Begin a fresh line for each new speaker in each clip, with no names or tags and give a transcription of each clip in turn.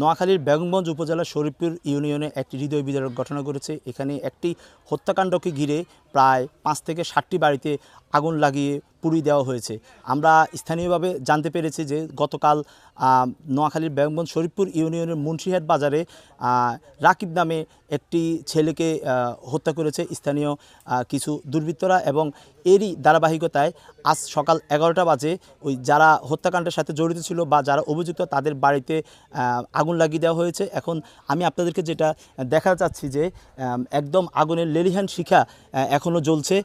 নোয়াখালীর বেগমগঞ্জ উপজেলার শরীফপুর ইউনিয়নে একটি হৃদয় বিদারক ঘটনা ঘটেছে। এখানে একটি হত্যাকাণ্ডকে ঘিরে প্রায় ৫ থেকে ৭টি বাড়িতে আগুন লাগিয়ে পুড়িয়ে দেওয়া হয়েছে। আমরা স্থানীয়ভাবে জানতে পেরেছি যে গতকাল নোয়াখালীর বেগমগঞ্জ শরীফপুর ইউনিয়নের মুন্সিহাট বাজারে রাকিব নামে একটি ছেলেকে হত্যা করেছে স্থানীয় কিছু দুর্বৃত্তরা, এবং এরই ধারাবাহিকতায় আজ সকাল ১১টা বাজে ওই যারা হত্যাকাণ্ডের সাথে জড়িত ছিল বা যারা অভিযুক্ত তাদের বাড়িতে আগুন লাগিয়ে দেওয়া হয়েছে। এখন আমি আপনাদেরকে যেটা দেখাতে চাচ্ছি যে একদম আগুনের লেলিহান শিখা এখনও জ্বলছে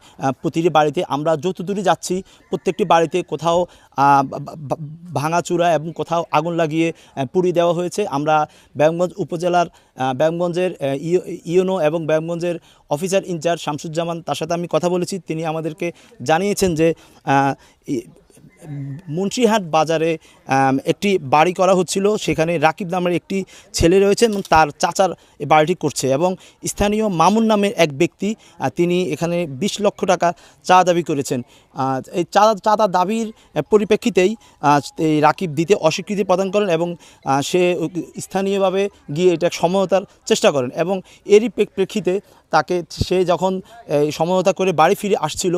প্রতিটি বাড়িতে। আমরা যতদূরই যাচ্ছি প্রত্যেকটি বাড়িতে কোথাও ভাঙাচূরা এবং কোথাও আগুন লাগিয়ে পুড়িয়ে দেওয়া হয়েছে। আমরা বেগমগঞ্জ উপজেলার বেগমগঞ্জের ইউনো এবং বেগমগঞ্জের অফিসার ইনচার্জ শামসুজ্জামান, তার সাথে আমি কথা বলেছি। তিনি আমাদেরকে জানিয়েছেন যে মুন্সিহাট বাজারে একটি বাড়ি করা হচ্ছিল, সেখানে রাকিব নামের একটি ছেলে রয়েছে এবং তার চাচার বাড়িটি করছে, এবং স্থানীয় মামুন নামের এক ব্যক্তি তিনি এখানে ২০ লক্ষ টাকা চাঁদা দাবি করেছেন। এই চাঁদা দাবির পরিপ্রেক্ষিতেই এই রাকিব দিতে অস্বীকৃতি প্রদান করেন এবং সে স্থানীয়ভাবে গিয়ে এটা সমঝোতার চেষ্টা করেন, এবং এরই প্রেক্ষিতে তাকে সে যখন সমঝোতা করে বাড়ি ফিরে আসছিল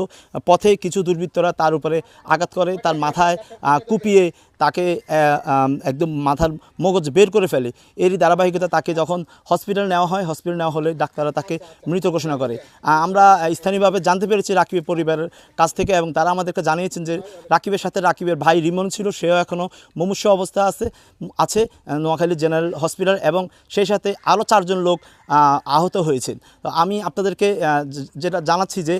পথে কিছু দুর্বৃত্তরা তার উপরে আঘাত করে, তার মাথায় কুপিয়ে তাকে একদম মাথার মগজ বের করে ফেলে। এরই ধারাবাহিকতা তাকে যখন হসপিটাল নেওয়া হয়, হসপিটাল নেওয়া হলে ডাক্তাররা তাকে মৃত ঘোষণা করে। আমরা স্থানীয়ভাবে জানতে পেরেছি রাকিবের পরিবারের কাছ থেকে, এবং তারা আমাদেরকে জানিয়েছেন যে রাকিবের সাথে রাকিবের ভাই রিমন ছিল, সেও এখনও মুমূর্ষু অবস্থা আছে নোয়াখালী জেনারেল হসপিটাল, এবং সেই সাথে আরও 4 জন লোক আহত হয়েছেন। তো আমি আপনাদেরকে যেটা জানাচ্ছি যে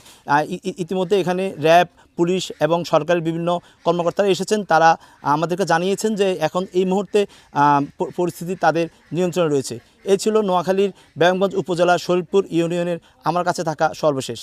ইতিমধ্যে এখানে র্যাব, পুলিশ এবং সরকারের বিভিন্ন কর্মকর্তারা এসেছেন। তারা আমাদেরকে জানিয়েছেন যে এখন এই মুহূর্তে পরিস্থিতি তাদের নিয়ন্ত্রণে রয়েছে। এই ছিল নোয়াখালীর বেগমগঞ্জ উপজেলার শরীফপুর ইউনিয়নের আমার কাছে থাকা সর্বশেষ।